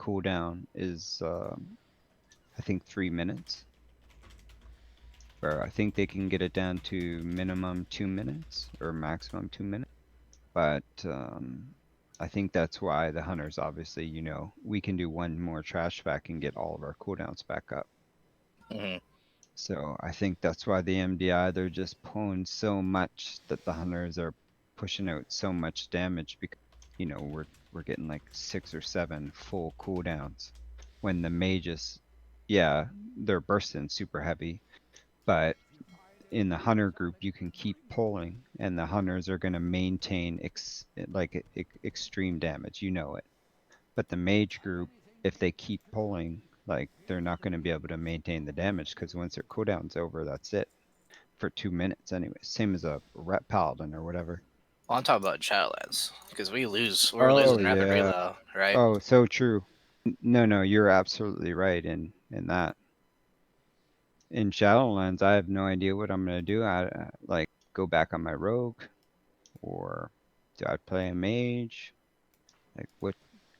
cooldown is, I think 3 minutes. Or I think they can get it down to minimum 2 minutes or maximum 2 minutes. But I think that's why the hunters, obviously, you know, we can do one more trash back and get all of our cooldowns back up. Mm-hmm. So I think that's why the MDI, they're just pulling so much that the hunters are pushing out so much damage because, you know, we're getting like 6 or 7 full cooldowns. When the mages, yeah, they're bursting super heavy, but in the hunter group you can keep pulling and the hunters are going to maintain extreme damage, you know it. But the mage group, if they keep pulling, like they're not going to be able to maintain the damage because once their cooldown's over, that's it for 2 minutes anyway. Same as a rep paladin or whatever. Well, I'm talking about Shadowlands because we're Oh, losing rapid yeah. reload, right? Oh, so true. No, you're absolutely right in that. In Shadowlands, I have no idea what I'm gonna do. I like go back on my rogue, or do I play a mage? Like what?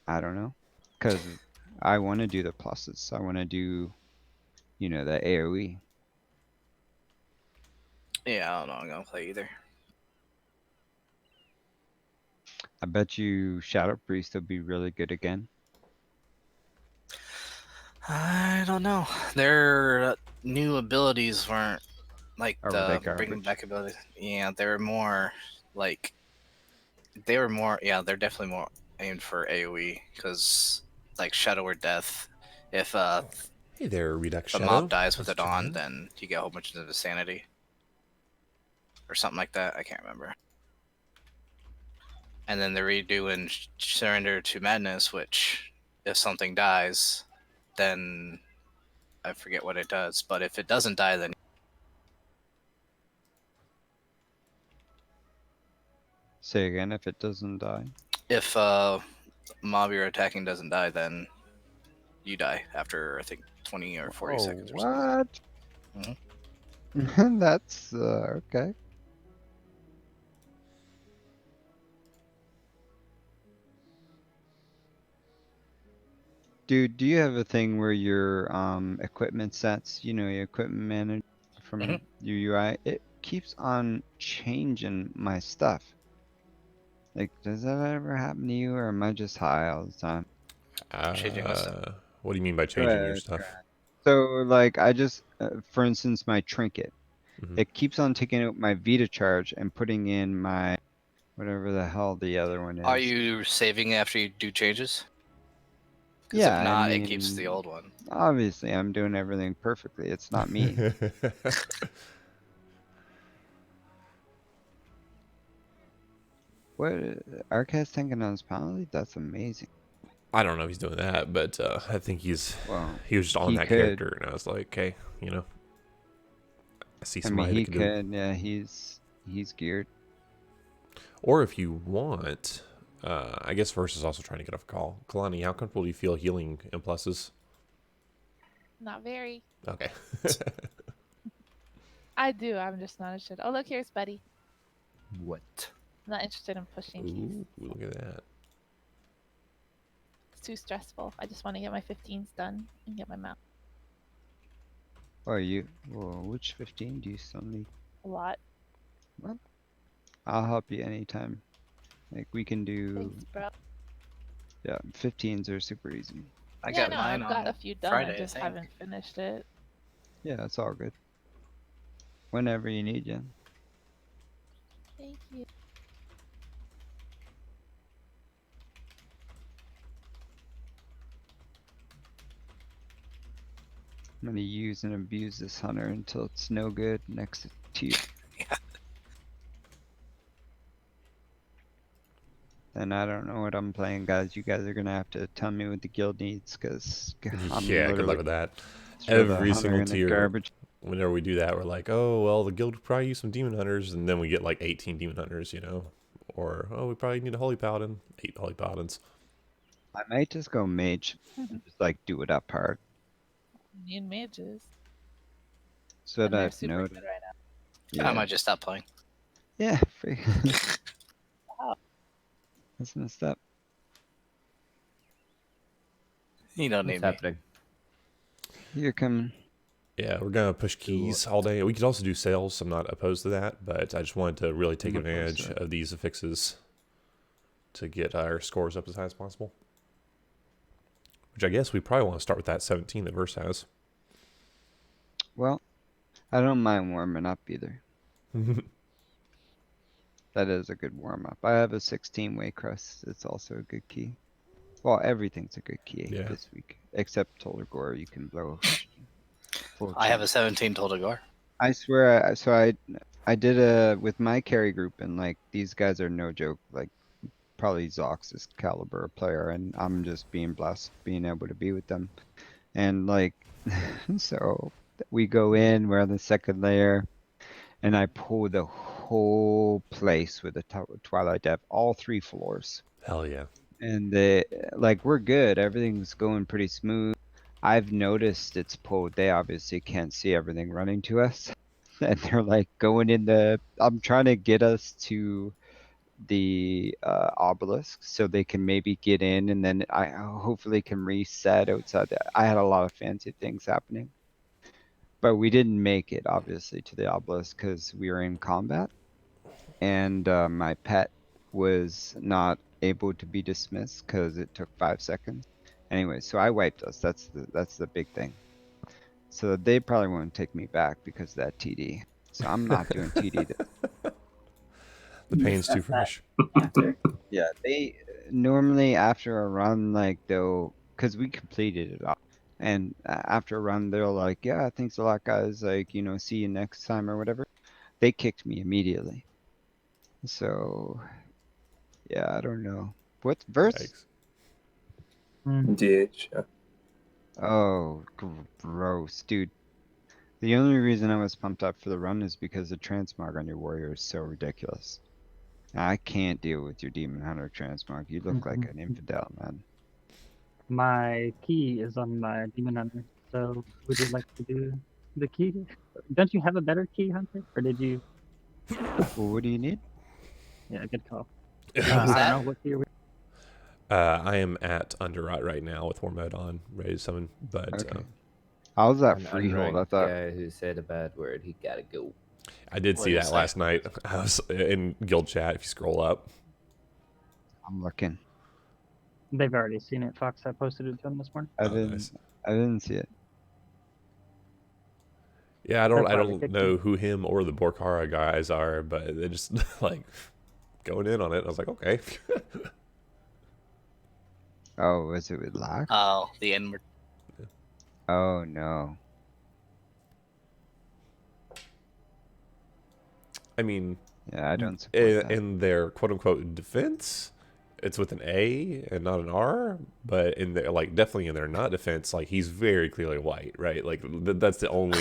I don't know, because I want to do the pluses. I want to do, you know, the AOE. Yeah, I don't know. I'm gonna play either. I bet you Shadow Priest will be really good again. I don't know. Their new abilities weren't like Or were they the bringing garbage? back abilities. Yeah, they were more like they were more. Yeah, they're definitely more aimed for AOE because like Shadow or Death. If Hey there, Redux the Shadow. mob dies with Thanks it for on, joining. then you get a whole bunch of sanity or something like that. I can't remember. And then they're redoing Surrender to Madness, which if something dies, then I forget what it does. But if it doesn't die, then Say again, if it doesn't die. if mob you're attacking doesn't die, then you die after I think 20 or 40 Oh, seconds or something. what? Mhm. That's okay. Dude, do you have a thing where your equipment sets, you know, your equipment manager from your UI, it keeps on changing my stuff. Like, does that ever happen to you, or am I just high all the time? Changing what's that? What do you mean by Go changing your ahead. stuff? So, like, I just, for instance, my trinket, Mm-hmm. it keeps on taking out my Vita charge and putting in my, whatever the hell the other one Are is. you saving after you do changes? Because Yeah, if I not, it keeps the mean, old one. obviously I'm doing everything perfectly. It's not me. What? Arcast tanking on his penalty? That's amazing. I don't know if he's doing that, but I think he was just on He that could. character, and I was like, okay, you know, I see I mean, somebody that he can do it. could. Yeah, he's geared. Or if you want, I guess Versus also trying to get off a call. Kalani, how comfortable do you feel healing in pluses? Not very. Okay. I do. I'm just not interested. Oh, look, here's Buddy. What? I'm not interested in pushing keys. Ooh, look at that. It's too stressful. I just want to get my 15s done and get my mount. Oh, well, which 15 do you still need? A lot. What? I'll help you anytime. Like, we can do. Thanks, bro. Yeah, 15s are super easy. I Yeah, got no, mine I've got on a few done. Friday, I just think. haven't finished it. Yeah, it's all good. Whenever you need you. Thank you. I'm gonna use and abuse this hunter until it's no good next to you. Yeah. And I don't know what I'm playing, guys. You guys are gonna have to tell me what the guild needs, because I'm Yeah, good luck literally with that. throw the Every hunter single in the tier, garbage. whenever we do that, we're like, oh, well, the guild could probably use some demon hunters, and then we get like 18 demon hunters, you know? Or, oh, we probably need a holy paladin, 8 holy paladins. I might just go mage and just like do it up hard. Need mages. So And they're that super note. good right now. Yeah. I might just stop playing. Yeah. Wow. That's messed up. You don't What's need me. happening? You're coming. Yeah, we're gonna push keys all day. We could also do sales. I'm not opposed to that, but I just wanted to really take I'm opposed to advantage it. of these fixes to get our scores up as high as possible. Which I guess we probably want to start with that 17 that Verse has. Well, I don't mind warming up either. That is a good warm up. I have a 16 way crust. It's also a good key. Well, everything's a good key Yeah. this week, except Total Gore. You can blow full I have a chunk. 17 total gore. I swear. I did a with my carry group, and like these guys are no joke. Like probably Zox's caliber player, and I'm just being blessed being able to be with them. And like, so we go in. We're on the second layer. And I pull the whole place with the Twilight Depth, all 3 floors. Hell yeah. And like we're good. Everything's going pretty smooth. I've noticed it's pulled. They obviously can't see everything running to us. And they're like going in I'm trying to get us to the obelisk so they can maybe get in, and then I hopefully can reset outside. I had a lot of fancy things happening. But we didn't make it, obviously, to the obelisk because we were in combat. And my pet was not able to be dismissed because it took 5 seconds. Anyway, so I wiped us. That's the big thing. So they probably won't take me back because of that TD. So I'm not doing TD. The pain's too fresh. Yeah, they normally after a run, like they'll, because we completed it all. And after a run, they're like, yeah, thanks a lot, guys. Like, see you next time or whatever. They kicked me immediately. So, yeah, I don't know. What verse? Yikes. DH, yeah. Oh, gross, dude. The only reason I was pumped up for the run is because the transmog on your warrior is so ridiculous. I can't deal with your demon hunter transmog. You look like an infidel, man. My key is on my demon hunter. So would you like to do the key? Don't you have a better key, Hunter? Or did you? Well, what do you need? Yeah, good call. Who's I that? don't know what key we. I am at Underrot right now with War Mode on, ready to summon, but Okay. How's that An freehold? I unranked thought. guy who said a bad word, he gotta go. I did What see did it that say? last night. I was in guild chat. If you scroll up, I'm looking. They've already seen it, Fox. I posted it to them this morning. I Oh, didn't. nice. I didn't see it. Yeah, I They're don't probably kicked know him. who him or the Borkara guys are, but they just like going in on it. I was like, okay. Oh, was it with Lack? Oh, the inward. Oh no. I mean, Yeah, I don't support that. in their quote unquote defense, it's with an A and not an R. But in their definitely in their not defense, like he's very clearly white, right? Like that's the only.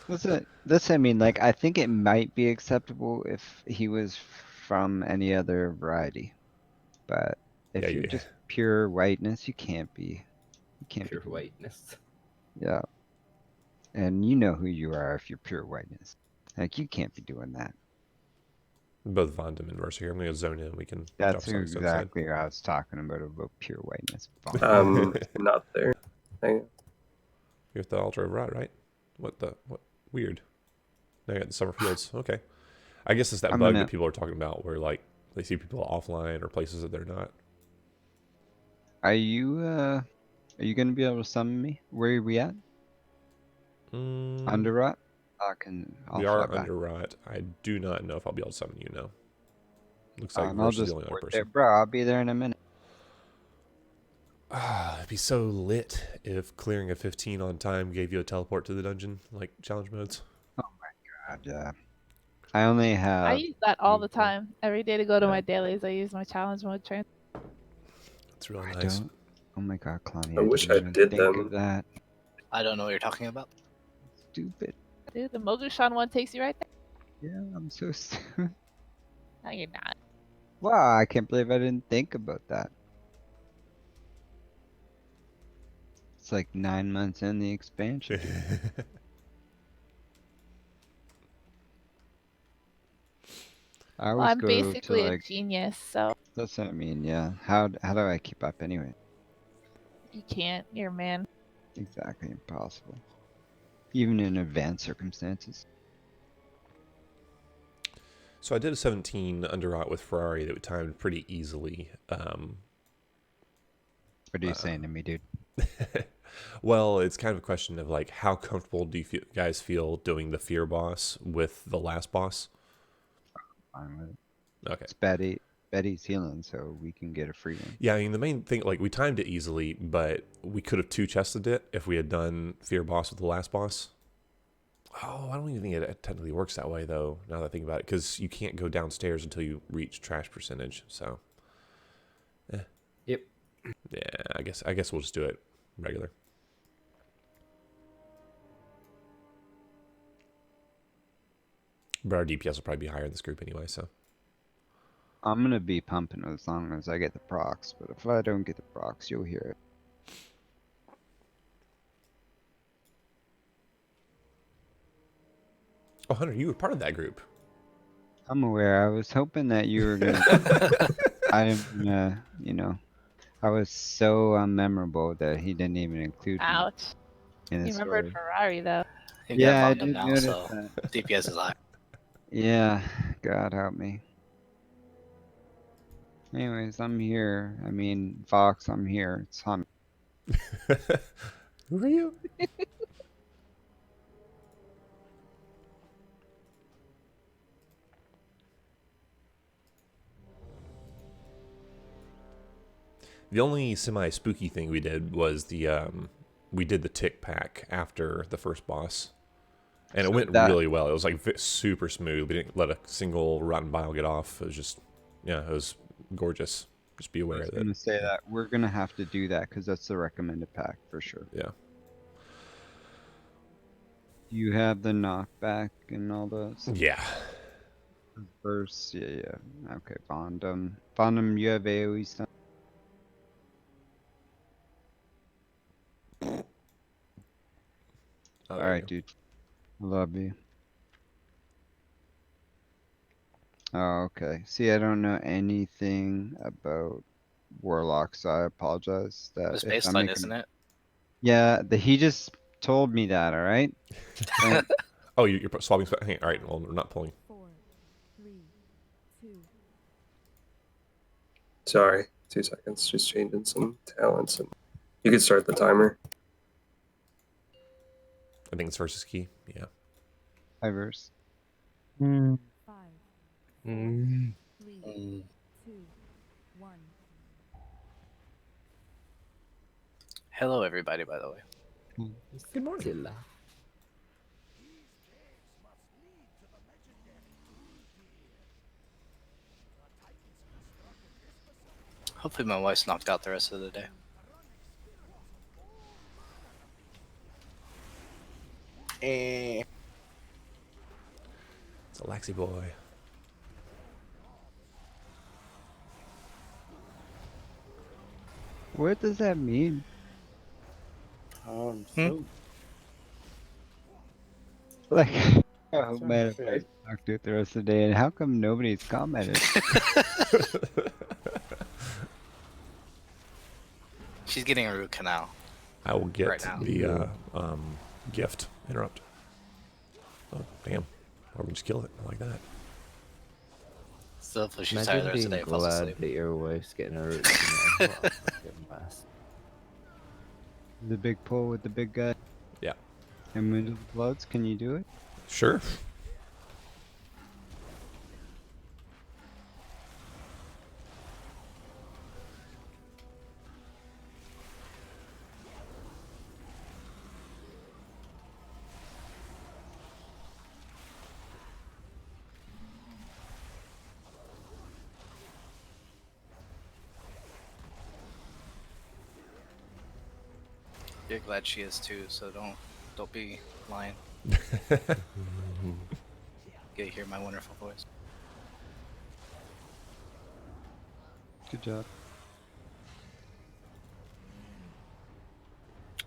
I mean, like, I think it might be acceptable if he was from any other variety. But if Yeah, you're yeah. just pure whiteness, you can't be. You can't Pure be. whiteness. Yeah. And you know who you are if you're pure whiteness. Like, you can't be doing that. Both Vondam and Mercer here. I'm gonna zone in. We can. That's drop some outside. exactly what I was talking about pure whiteness. Not there. Hang You're at the altar of Rot, right? What? Weird. Now you got the summer fields. Okay. I guess it's that I'm bug gonna- that people are talking about where like they see people offline or places that they're not. Are you gonna be able to summon me? Where are we at? Under rot? I'll We fly are back. under Rot. I do not know if I'll be able to summon you now. Looks like I'll Verse is just the only other port there, person. bro. I'll be there in a minute. It'd be so lit if clearing a 15 on time gave you a teleport to the dungeon, like challenge modes. God, yeah. I only have. I use that all the people. time. Every day to go to Yeah. my dailies, I use my challenge mode train. It's really I nice. don't. Oh my god, Clowny. I wish didn't I even did think them. of that. I don't know what you're talking about. Stupid. Dude, the Mogushan one takes you right there. Yeah, I'm so stupid. No, you're not. Wow, I can't believe I didn't think about that. It's like 9 months in the expansion. I Well, always I'm go basically to a like. genius, so That's what I mean. Yeah. How do I keep up anyway? You can't. You're a man. Exactly impossible. Even in advanced circumstances. So I did a 17 underwrought with Ferrari that we timed pretty easily. What are you saying to me, dude? Well, it's kind of a question of like, how comfortable do you guys feel doing the fear boss with the last boss? Fine with it. Okay. It's Betty's healing, so we can get a free one. Yeah, I mean, the main thing, like, we timed it easily, but we could have two-chested it if we had done fear boss with the last boss. Oh, I don't even think it technically works that way, though, now that I think about it, because you can't go downstairs until you reach trash percentage, so. Yep. Yeah, I guess we'll just do it regular. But our DPS will probably be higher in this group anyway, so. I'm gonna be pumping as long as I get the procs, but if I don't get the procs, you'll hear it. Oh, Hunter, you were part of that group. I'm aware. I was hoping that you were gonna. I'm gonna, I was so unmemorable that he didn't even include me Ouch. in You his remembered story. Ferrari though. You Yeah, I got Uldum did now, notice so that. DPS is high. Yeah, God help me. Anyways, I'm here. I mean, Fox, I'm here. It's Hunter. Who are you? The only semi-spooky thing we did was we did the tick pack after the first boss. And it So went that- really well. It was like super smooth. We didn't let a single rotten bile get off. It was just, yeah, it was gorgeous. Just be I aware was of it. gonna say that we're gonna have to do that because that's the recommended pack for sure. Yeah. You have the knockback and all those. Yeah. First, yeah. Okay, Bondum. Bondum, you have AoE stuff. Oh, there Alright, you dude. I love you. Oh, okay. See, I don't know anything about Warlock, so I apologize that It's if I baseline, make isn't it? Yeah, he just told me that, alright? go. Oh, you're swapping. Hang on. All right. Well, we're not pulling. 4, 3, 2. Sorry, 2 seconds. Just changing some talents, and you can start the timer. I think it's versus key. Yeah. Hi, verse. 5, Mm. 3, 2, 1. Hello, everybody, by the way. Good morning. Zilla. Hopefully my wife's knocked out the rest of the day. It's a laxy boy. What does that mean? Like, oh man, if I talk to it the rest of the day, and how come nobody's commented? She's getting a root canal. I will get Right now. the gift. Interrupt. Oh, damn. Or we just kill it. I like that. Still, if she's tired Imagine the rest of the being day, falls glad asleep. that your wife's getting a root canal. What a fucking mess. The big pull with the big guy. Yeah. And Wind of the Bloods, can you do it? Sure. You're glad she is too, so don't be lying. Get to hear my wonderful voice. Good job.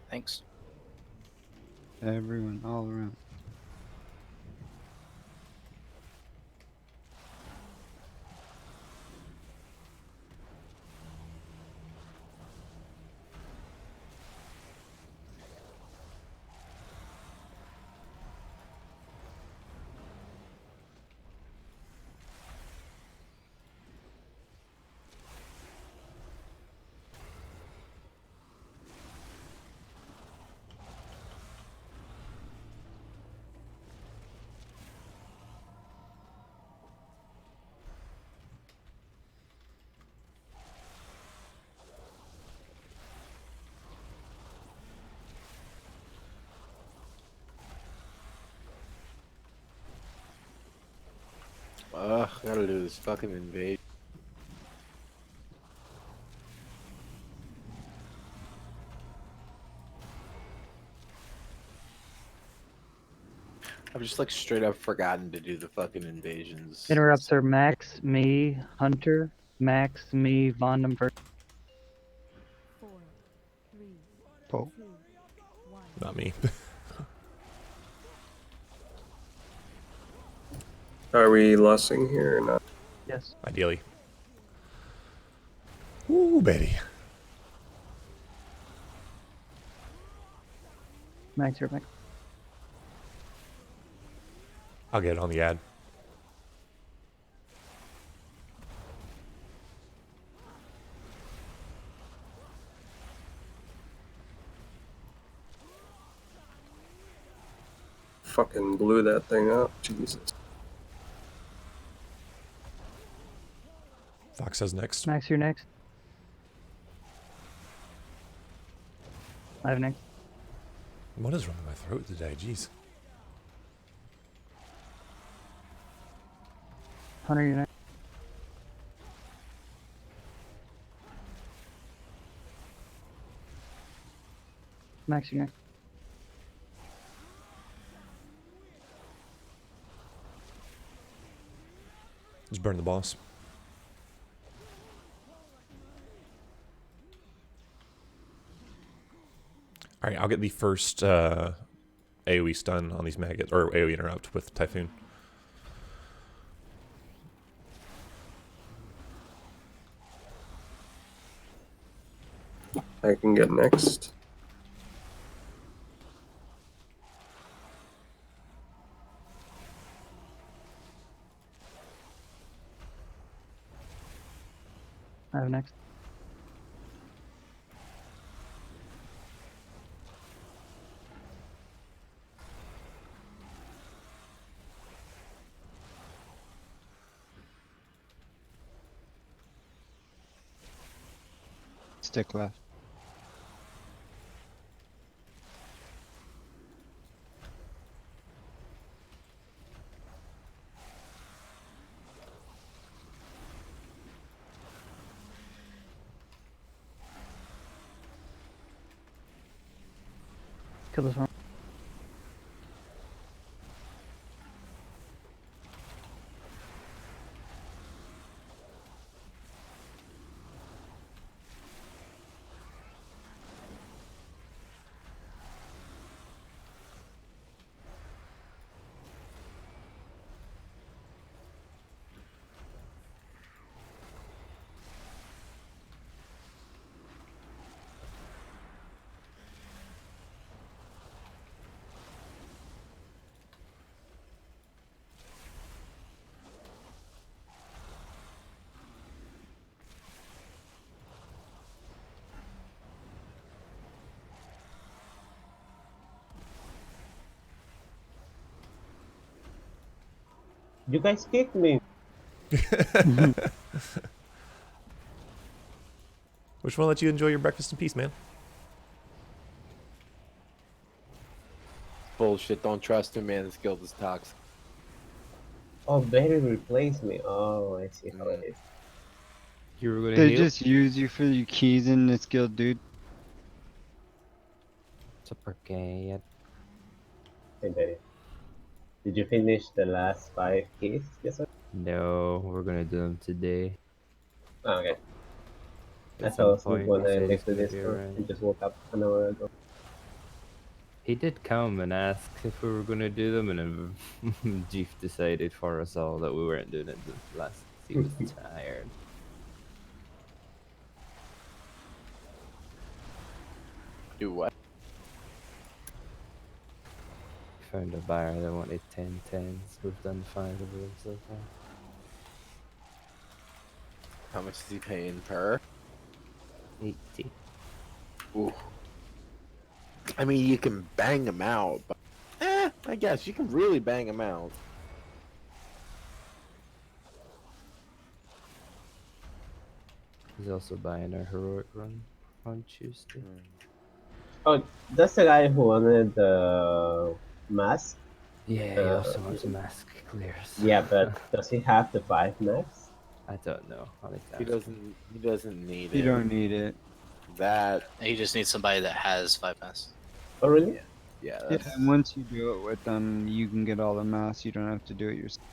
Thanks. Everyone, all around. Ugh, gotta do this fucking invade. I've just like straight up forgotten to do the fucking invasions. Interrupts are Max, me, Hunter, Max, me, Vondom first. 4, 3, Po. 2, 1. Not me. Are we lossing here or not? Yes. Ideally. Ooh, Betty. Max here, Max. I'll get it on the ad. Fucking blew that thing up. Jesus. Fox says next. Max here next. I have next. What is wrong with my throat today? Jeez. Hunter, you're next. Max, you're next. Just burn the boss. All right, I'll get the first AoE stun on these maggots, or AoE interrupt with Typhoon. I can get next. I have next. Stick left. Kill this one. You guys kicked me. Which one let you enjoy your breakfast in peace, man? Bullshit, don't trust him, man. This guild is toxic. Oh, Barry replaced me. Oh, I see how it is. You were gonna They heal? just use you for your keys in this guild, dude. Super gay. Hey, Barry. Did you finish the last 5 keys? Yes, sir? No, we're gonna do them today. Oh, okay. I At fell some asleep point, when he I said linked he's to gonna this be one. around. I just woke up an hour ago. He did come and ask if we were gonna do them, and then Jeef decided for us all that we weren't doing it the last. He was tired. Do what? Found a buyer that wanted 10 10s. We've done 5 of them so far. How much is he paying per? 80. Ooh. I mean, you can bang them out, but I guess you can really bang them out. He's also buying a heroic run on Tuesday. Oh, that's the guy who wanted the mask? Yeah, he also wants mask clears. Yeah, but does he have the 5 max? I don't know. I'll need to He ask him. doesn't. He doesn't need You it. don't need it. That. You just need somebody that has 5 mass. Oh, really? Yeah. Yeah, That's. and once you do it with them, you can get all the mass. You don't have to do it yourself.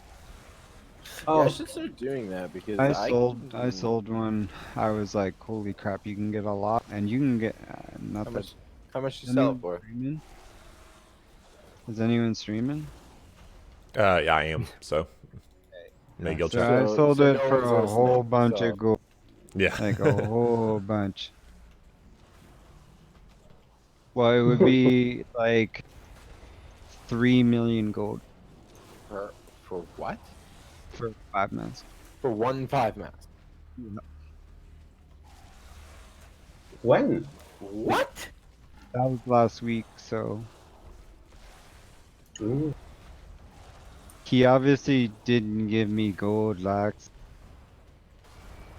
Yeah, I Oh, should start doing that because I I I sold one. I was like, holy crap, you can get a lot, and you can get not How that. much? How much you Is sell it anyone for? streaming? Is anyone streaming? Yeah, I am. So Yeah, maybe I'll so check. I sold so it no for one's a whole listening, bunch so- of gold, Yeah. like a whole bunch. Well, it would be like 3 million gold For what? for 5 months. For 1 5 max. when? What? That was last week, so Mm. he obviously didn't give me gold, Lax.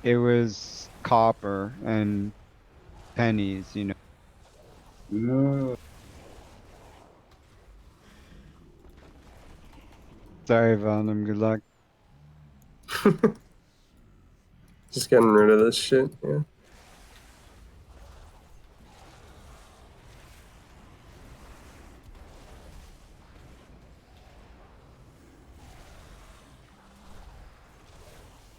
It was copper and pennies, you know. Mm. Sorry, Venom, good luck. Just getting rid of this shit. Yeah.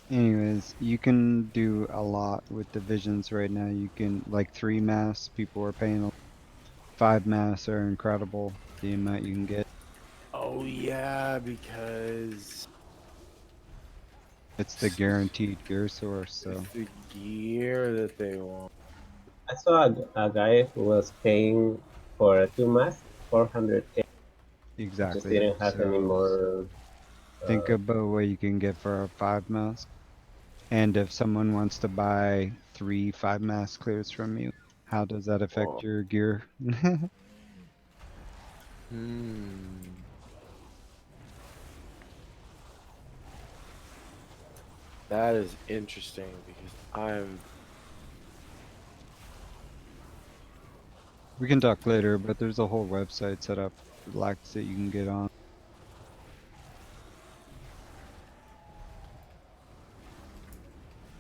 Anyways, you can do a lot with divisions right now. You can, like 3 mass, people are paying 5 mass are incredible, the amount you can get. Oh yeah, because It's the guaranteed gear source, so. it's the gear that they want. I saw a guy who was paying for a 2 mask 400k. Just Exactly. didn't have any So more. think about what you can get for a 5 mass. And if someone wants to buy 3 5 mass clears from you, how does that affect Whoa. your gear? That is interesting because I'm. We can talk later, but there's a whole website set up for Lax that you can get on.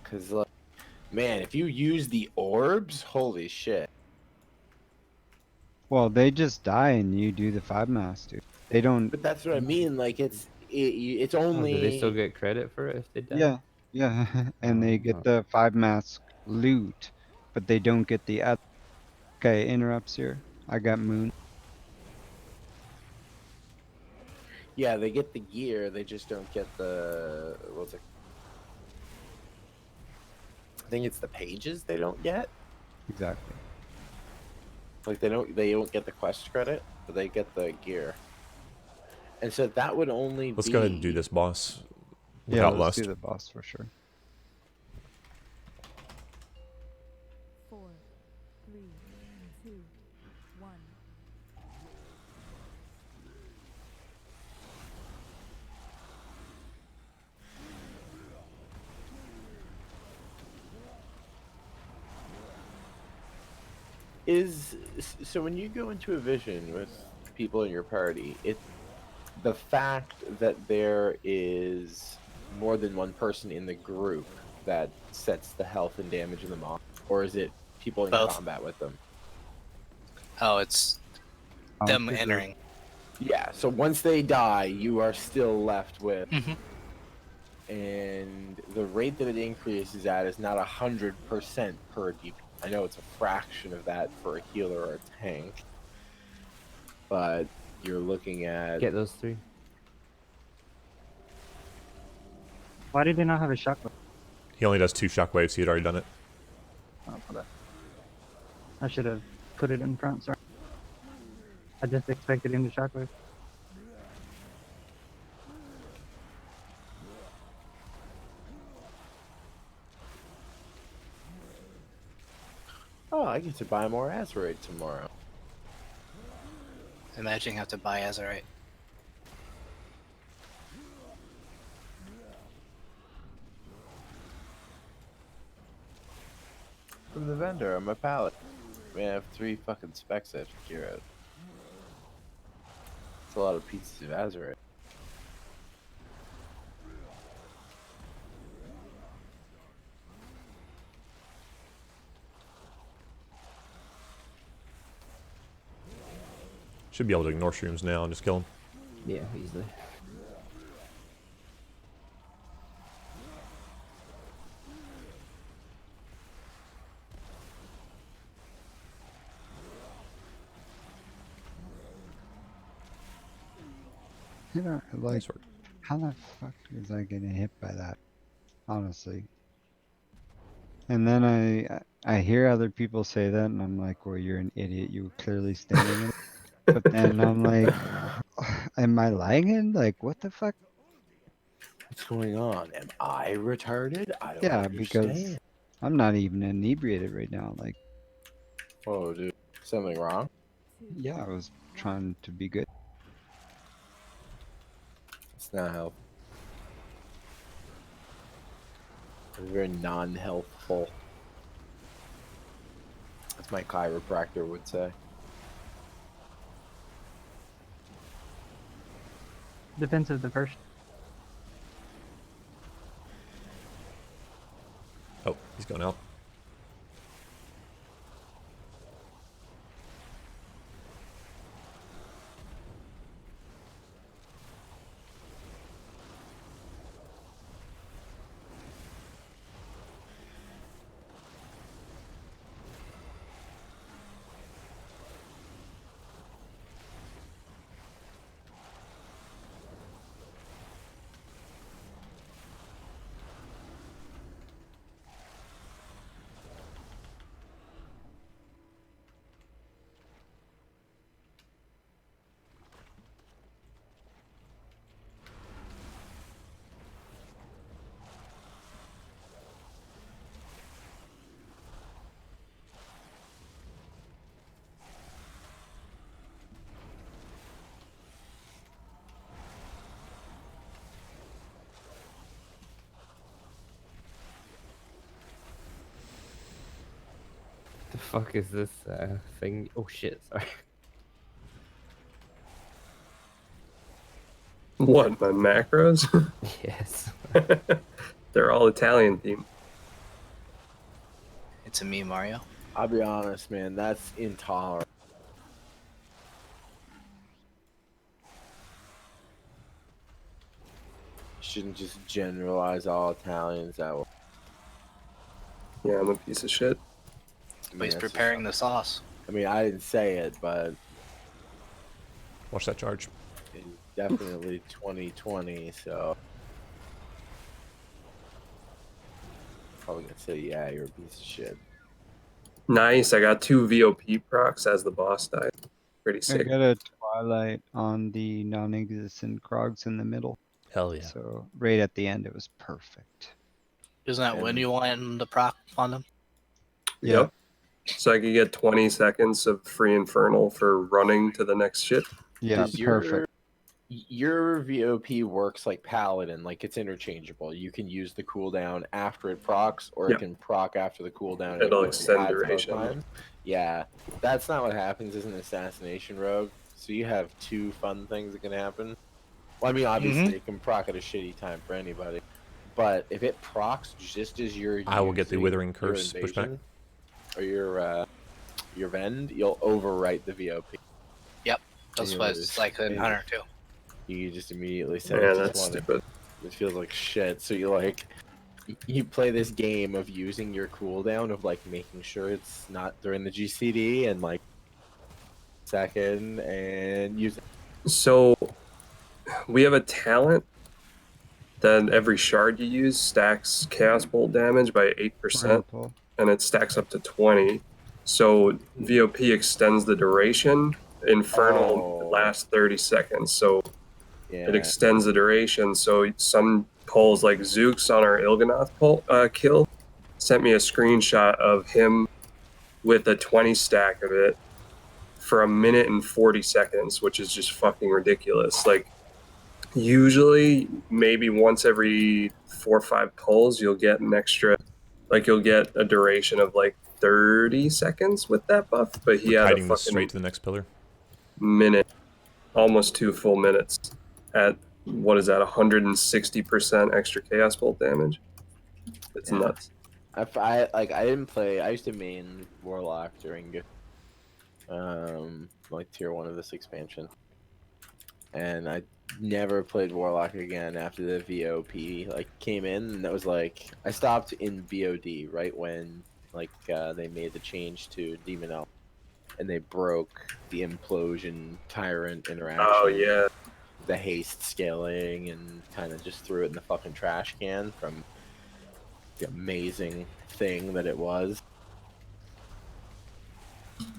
Cause like, man, if you use the orbs, holy shit. Well, they just die and you do the 5 mass, dude. They don't. But that's what I mean. Like it's Oh, only. do they still get credit for it if they die? Yeah, yeah. And they get the 5 mass loot, but they don't get the other. Okay, interrupts here. I got Moon. Yeah, they get the gear. They just don't get the. What's it? I think it's the pages they don't get. Exactly. Like they don't get the quest credit, but they get the gear. And so that would only Let's be. go ahead and do this boss Yeah, without let's lust. do the boss for sure. 4, 3, 2, 1. So when you go into a vision with people in your party, the fact that there is more than one person in the group that sets the health and damage of the mob, or is it people in Both. combat with them? Oh, it's them entering. Yeah, so once they die, you are still left with, Mhm. and the rate that it increases at is not 100% per DP. I know it's a fraction of that for a healer or a tank, but you're looking at. Get those 3. Why did they not have a shotgun? He only does 2 shockwaves. He had already done it. Oh, okay. I should have put it in front. Sorry. I just expected him to shockwave. Oh, I get to buy more Azeroth tomorrow. Imagine you have to buy Azerite. From the vendor on my pallet. Man, I have 3 fucking specs I have to gear out. It's a lot of pieces of Azeroth. Should be able to ignore shrooms now and just kill them. Yeah, easily. You know, like, Nice work. how the fuck was I getting hit by that? Honestly. And then I hear other people say that, and I'm like, well, you're an idiot. You were clearly standing in it. But then I'm like, am I lagging? Like, what the fuck? What's going on? Am I retarded? I don't Yeah, understand. because I'm not even inebriated right now. Like, Whoa, dude. Something wrong? yeah, I was trying to be good. It's not help. It's very non-healthful. As my chiropractor would say. Defensive the first. Oh, he's going out. The fuck is this thing? Oh shit, sorry. What, my macros? Yes. They're all Italian themed. It's a me, Mario. I'll be honest, man. That's intolerant. You shouldn't just generalize all Italians that way. Yeah, I'm a piece of shit. I mean, But he's that's just- preparing the sauce. I mean, I didn't say it, but Watch that charge. it's definitely 2020, so probably gonna say, yeah, you're a piece of shit. Nice, I got 2 VOP procs as the boss died. Pretty I sick. got a twilight on the non-existent Krogs in the middle. Hell yeah. So right at the end, it was perfect. Isn't that when And- you want the proc on them? Yeah. Yep. So I could get 20 seconds of free infernal for running to the next shit. Yeah, Does perfect. Your VOP works like Paladin, like it's interchangeable. You can use the cooldown after it procs, or Yep. it can proc after the cooldown. and It'll it extend adds both duration. times. Yeah, that's not what happens as an assassination rogue. So you have 2 fun things that can happen. Well, I mean, obviously it can proc at a shitty time for anybody, but if it procs just as you're I will get the using Withering your Curse pushback. invasion or your Vend, you'll overwrite the VOP. That's Yeah, what it's like in yeah. Hunter too. You just immediately say, Yeah, I just that's want it. stupid. It feels like shit. So you like, you play this game of using your cooldown of like making sure it's not during the GCD and like second and use it. So we have a talent that every shard you use stacks Chaos Bolt damage by 8%, Rental. and it stacks up to 20. So VOP extends the duration. Infernal Oh. lasts 30 seconds, so Yeah. it extends the duration. So some polls like Zooks on our Il'gynoth kill sent me a screenshot of him with a 20 stack of it for 1 minute and 40 seconds, which is just fucking ridiculous. Like, usually maybe once every 4 or 5 pulls you'll get an extra, like you'll get a duration of like 30 seconds with that buff, but he had a Kiting this fucking straight to the next pillar. minute. almost 2 full minutes at what is that, 160% extra chaos bolt damage. It's Yeah. nuts. I didn't play. I used to main Warlock during like tier 1 of this expansion, and I never played Warlock again after the VOP like came in, and that was like I stopped in VOD right when like they made the change to Demon Elf, and they broke the implosion tyrant interaction. Oh yeah. The haste scaling, and kind of just threw it in the fucking trash can from the amazing thing that it was.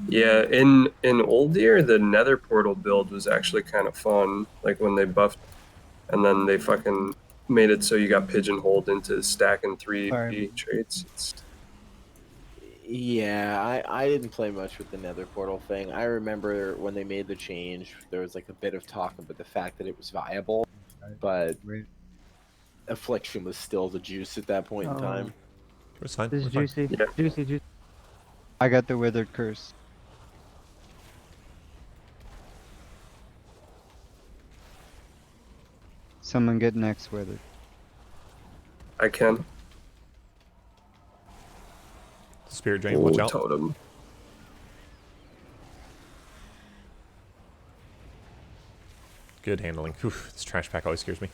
Yeah, in Uldir, the Nether Portal build was actually kind of fun. Like when they buffed, and then they fucking made it so you got pigeonholed into stacking 3 Sorry. traits. It's... Yeah, I didn't play much with the Nether Portal thing. I remember when they made the change, there was like a bit of talk about the fact that it was viable, but Wait. Affliction was still the juice at that point in time. It's fine. This We're is fine. juicy. Yeah. Juicy, juicy. I got the withered curse. Someone get next withered. I can. Spirit Drain, watch Ooh, out. totem. Good handling. Oof, this trash pack always scares me.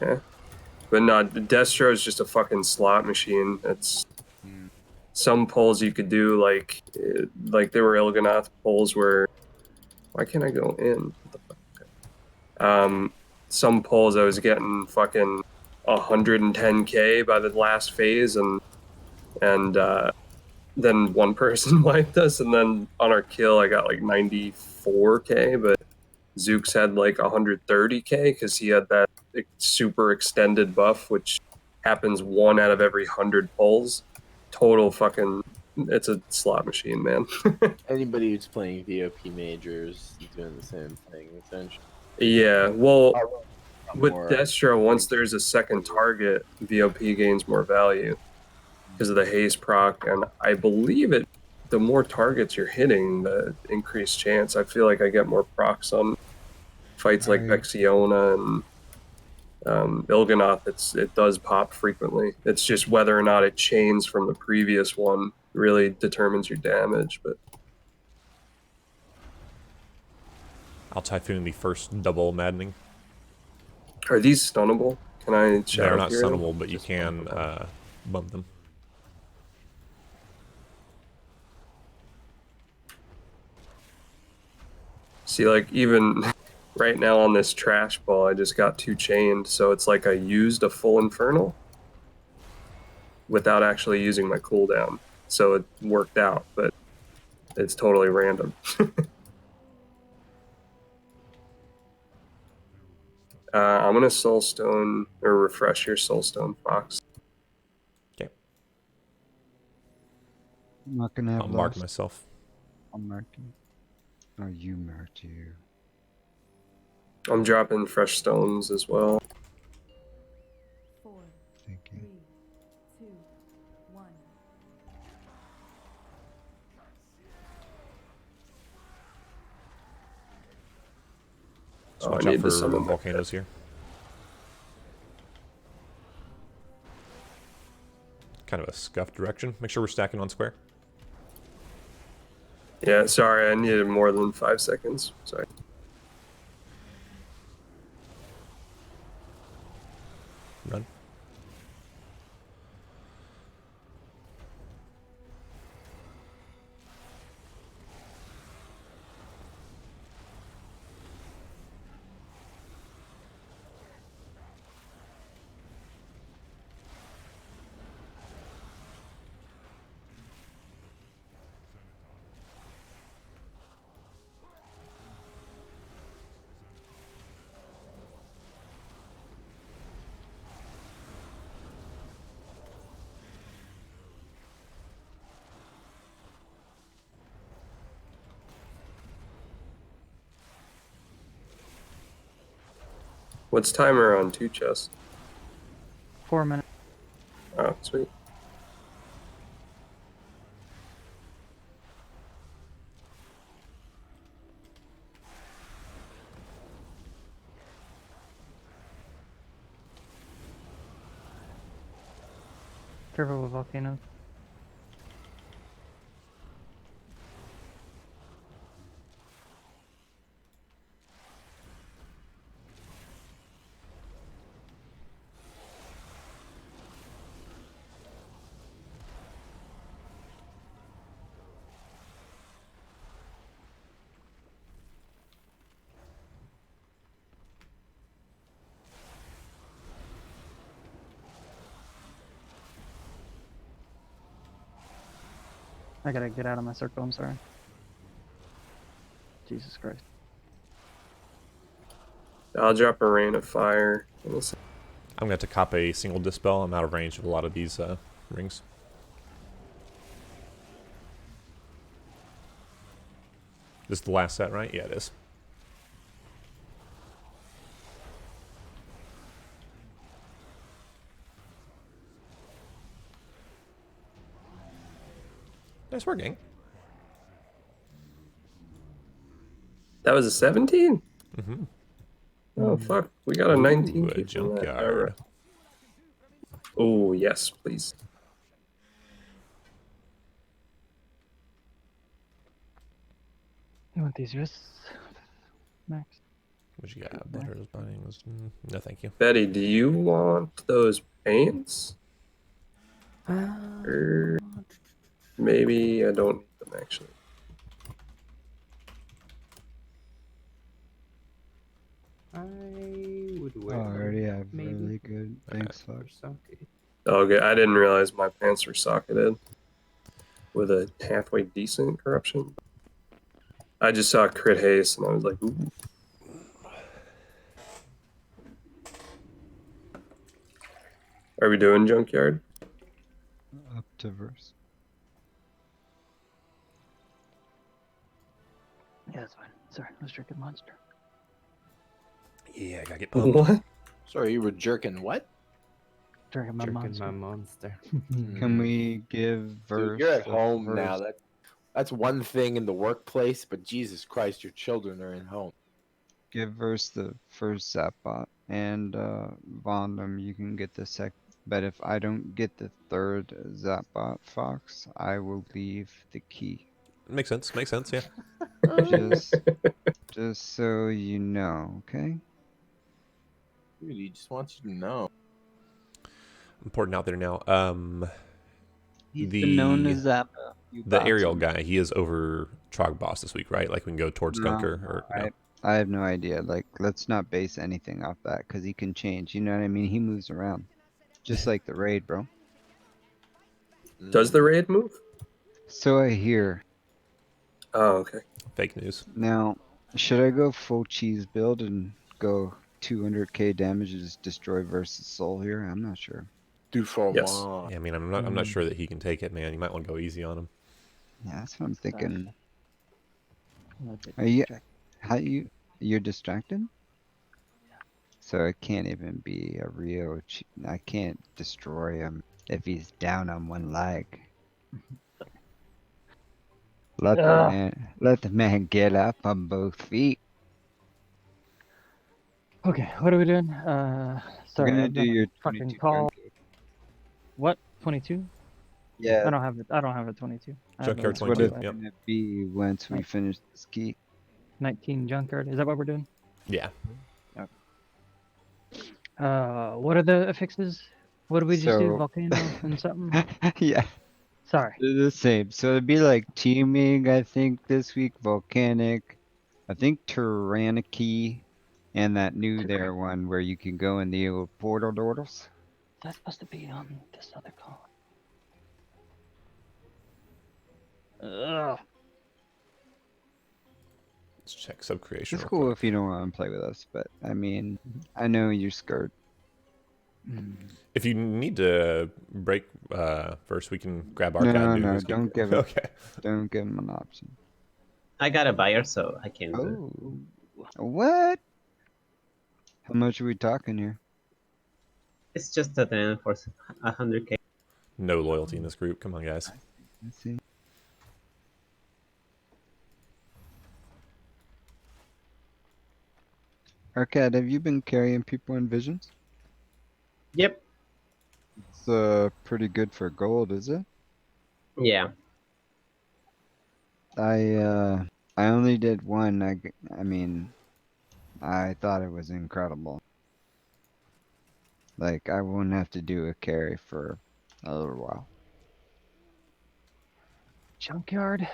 Yeah. But no, Destro is just a fucking slot machine. It's some pulls you could do like there were Il'gynoth pulls where why can't I go in? What the fuck? Some pulls I was getting fucking 110k by the last phase, and then one person wiped us, and then on our kill I got like 94k, but Zooks had like 130k because he had that super extended buff, which happens 1 out of every 100 pulls. Total fucking, it's a slot machine, man. Anybody who's playing VOP majors is doing the same thing, essentially. Yeah, well, with More- Destro, once there's a second target, VOP gains more value because of the haste proc, and I believe the more targets you're hitting, the increased chance. I feel like I get more procs on fights like Right. Vexiona and Il'gynoth. It does pop frequently. It's just whether or not it chains from the previous one really determines your damage. But I'll Typhoon the first double maddening. are these stunnable? Can I They're shadow not hear them? stunnable, but you Just can bump them. See, like even right now on this trash ball, I just got 2 chained, so it's like I used a full infernal without actually using my cooldown. So it worked out, but it's totally random. I'm gonna soulstone or refresh your soulstone, Fox. Okay. I'm not gonna have I'll mark lost. myself. I'll mark you. Oh, you marked you. I'm dropping fresh stones as well. 4, Thank you. 3, 2, 1. So Oh, I watch need out to for summon that volcanoes here. Kind of a scuffed direction. Make sure we're stacking on square. Yeah, sorry, I needed more than 5 seconds. Sorry. Run. What's timer on 2 chests? 4 minutes. Oh, sweet. Careful with volcanoes. I gotta get out of my circle, I'm sorry. Jesus Christ. I'll drop a rain of fire. In a sec. I'm going to cop a single dispel. I'm out of range of a lot of these rings. This is the last set, right? Yeah, it is. Nice work, gang. That was a 17? Mm-hmm. Oh, fuck. We got a 19 Ooh, a key from that. junkyard. Oh, yes, please. You want these wrists, Max? What you got? Butters, bunnings. No, thank you. Betty, do you want those paints? Or maybe I don't need them, actually. I would Oh, wear I already them, have maybe. really good. Thanks, For fuck. sake. Okay, I didn't realize my pants were socketed with a halfway decent corruption. I just saw crit haste and I was like, ooh. Are we doing junkyard? Up to verse. Yeah, that's fine. Sorry, I was drinking Monster. Yeah, I gotta get pumped. What? Sorry, you were jerking what? Drinking my Jerking Monster. my monster. Can we give verse? Dude, you're at the home verse? now. That's one thing in the workplace, but Jesus Christ, your children are in home. Give verse the first Zapbot, and Vondum, you can get the second. But if I don't get the third Zapbot Fox, I will leave the key. Makes sense. Makes sense. Yeah. Just so you know, okay? Dude, he just wants you to know. I'm porting out there now. He's been known as The Zappa. You the box aerial him. guy, he is over Trog Boss this week, right? Like we can go towards No, Gunker or no? I have no idea. Like, let's not base anything off that because he can change. You know what I mean? He moves around, just like the raid, bro. Does the raid move? So I hear. Oh, okay. Fake news. Now, should I go full cheese build and go 200k damage to just destroy versus soul here? I'm not sure. Dude, for Yes. Yeah, I mean, I'm not sure that he can take it, man. You might want to go easy on him. Yeah, that's what I'm thinking. Are You're distracted? So it can't even be a real. I can't destroy him if he's down on one leg. Let the man get up on both feet. Okay, what are we doing? We're Sorry, gonna I've do got a your fucking 22 call. junkyard. What? 22? Yeah, I don't have it. I don't have a 22. I have a Junkyard that's what 22, it's yep. gonna be once we finish this key. 19 junkyard. Is that what we're doing? Yeah. What are the affixes? What did we just do? So- Volcano and something? Yeah, Sorry. they're the same. So it'd be like teaming, I think, this week. Volcanic, I think Tyrannicky, and that new there one where you can go in the old portal doors. That's supposed to be on this other call. Ugh. Let's check sub creation. It's real cool quick. if you don't want to play with us, but I mean, I know you're scared. If you need to break first, we can grab Arcad. and do No, his game. don't give him. Okay. Don't give him an option. I got a buyer, so I can do it. Oh, what? How much are we talking here? It's just a then for 100k. No loyalty in this group. Come on, guys. Let's see. Arcad, have you been carrying people in visions? Yep. That's pretty good for gold, is it? Yeah. I only did one. I mean, I thought it was incredible. Like, I won't have to do a carry for a little while. Junkyard.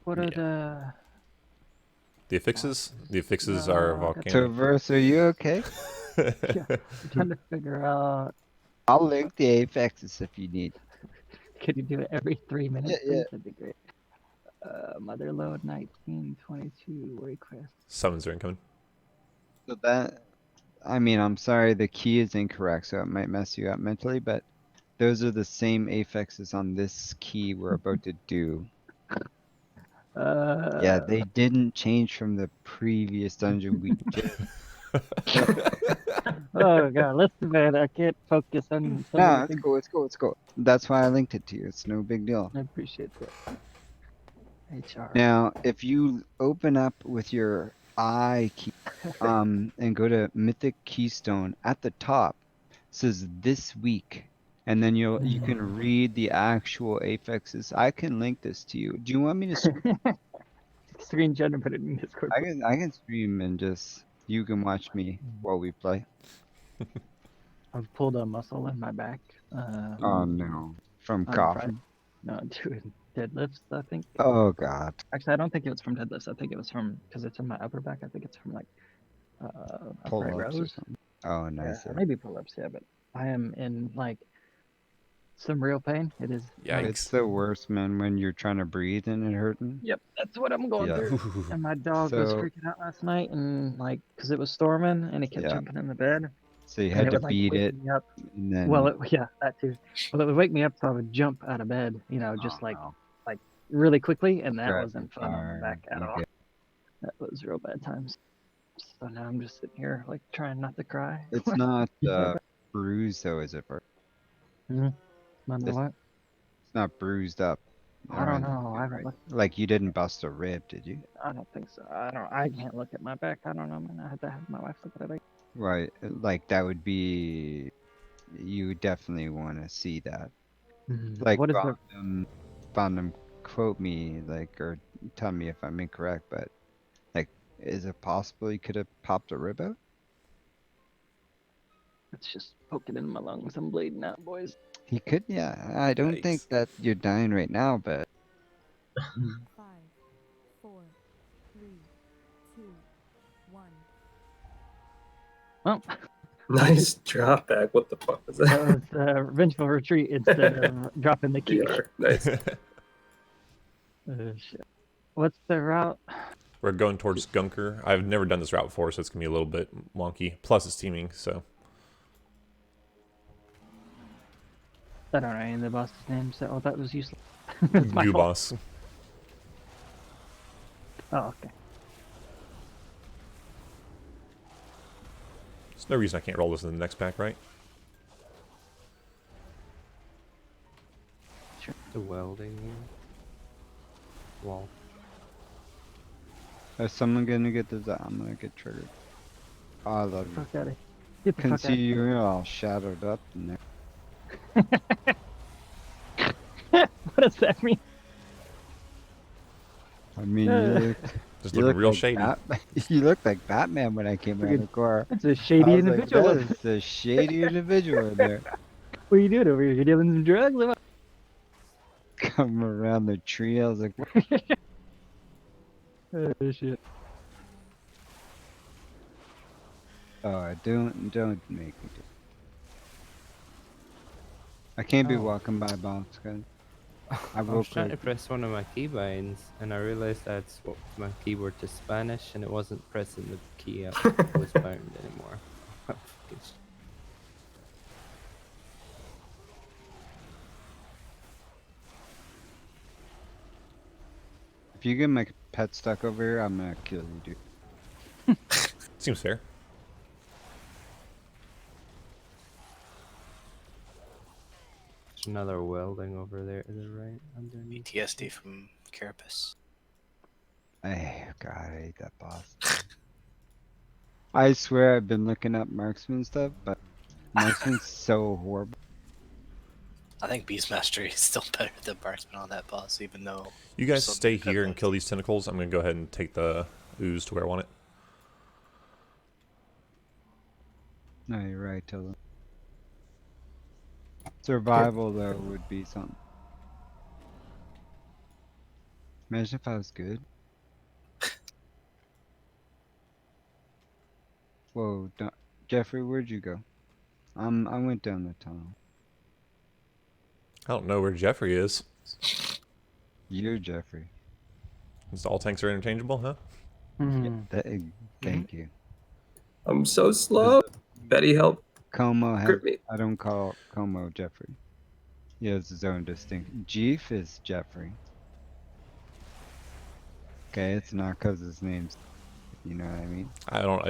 What are the? The affixes? The affixes are Uh, So, volcanic. Verse, are you okay? Yeah, I'm trying to figure out. I'll link the Apexes if you need. Could you do it every 3 minutes, Yeah, yeah. please? That'd be great. Motherload 1922 request. Summons are incoming. So that, I mean, I'm sorry, the key is incorrect, so it might mess you up mentally, but those are the same affixes on this key we're about to do. Yeah, they didn't change from the previous dungeon we did. Oh god, listen, man, I can't focus on so many No, it's things. cool, it's cool, it's cool. That's why I linked it to you. It's no big deal. I appreciate that. HR. Now, if you open up with your I key, and go to Mythic Keystone at the top, it says this week, and then you can read the actual affixes. I can link this to you. Do you want me to? Screen share and put it in Discord. I can stream and just you can watch me while we play. I've pulled a muscle in my back. Oh no, from on coughing. Friday. No, doing deadlifts, I think. Oh god. Actually, I don't think it was from deadlifts. I think it was from, because it's in my upper back, I think it's from like upright Pull-ups or rows. something. Oh nice. Yeah, maybe pull-ups, yeah, but I am in like some real pain. It is. Yikes. It's the worst, man, when you're trying to breathe and it hurting. Yep, that's what I'm going Yeah. through. And my dog was So- freaking out last night, and like, because it was storming, and he kept Yeah. jumping in the bed. So you And had it to would, like, beat wake it, me up. and then. Well, yeah, that too. Well, it would wake me up, so I would jump out of bed, you know, just Oh, like no. really quickly, and that Driving wasn't fun on the back at all. okay. That was real bad times. So now I'm just sitting here, like, trying not to cry. It's not bruised though, is it? Bert? Not It's- what? It's not bruised up. I or don't anything, know. I haven't right? looked. Like you didn't bust a rib, did you? I don't think so. I can't look at my back. I don't know, man. I had to have my wife look at it. Right. Like that would be. You definitely want to see that. Like What is the? found them quote me like or tell me if I'm incorrect, but like, is it possible you could have popped a rib out? It's just poking in my lungs. I'm bleeding out, boys. He could, yeah. I don't think Yikes. that you're dying right now, but 5, 4, 3, 2, 1. Well, Nice drop back. What the fuck was that that? was Vengeful Retreat instead of dropping the key. PR. Nice. Shit. What's the route? We're going towards Gunker. I've never done this route before, so it's going to be a little bit wonky. Plus, it's teaming, so. I don't know any of the boss's names. Oh, that was useless. It's my Goo fault. boss. Oh, okay. There's no reason I can't roll this in the next pack, right? The welding wall. is someone gonna get this? I'm gonna get triggered. Oh, I love you. Fuck out of here. Get the Can fuck see out. you're all shadowed up in there. What does that mean? I mean, you look, Just you looking look real like shady. you look like Batman when I came around the car. That's a I shady was like, individual. that is a shady individual in there. What are you doing over here? You dealing some drugs? What? Come around the tree, I was like, Oh, shit. oh, don't make me do. I can't be Oh. walking by box, guys. I I will was trying to click. press one of my keybinds, and I realized I had swapped my keyboard to Spanish, and it wasn't pressing the key up was bound anymore. Fucking sh- If you get my pet stuck over here, I'm gonna kill you, dude. Seems fair. There's another welding over there to the right underneath. PTSD from Carapace. God, I hate that boss. I swear I've been looking up marksman stuff, but marksman's so horrible. I think Beast Mastery is still better than Marksman on that boss, even though. You guys some stay here and equivalents. kill these tentacles. I'm gonna go ahead and take the ooze to where I want it. No, you're right, Tilla. Survival though would be something. Imagine if I was good. Whoa, don't, Jeffrey, where'd you go? I went down the tunnel. I don't know where Jeffrey is. You're Jeffrey. Is all tanks are interchangeable, huh? Hmm. Thank you. I'm so slow. Betty, help Como has. grip me. I don't call Como Jeffrey. He has his own distinct. Jeef is Jeffrey. Okay, it's not 'cause his name's. You know what I mean? I don't.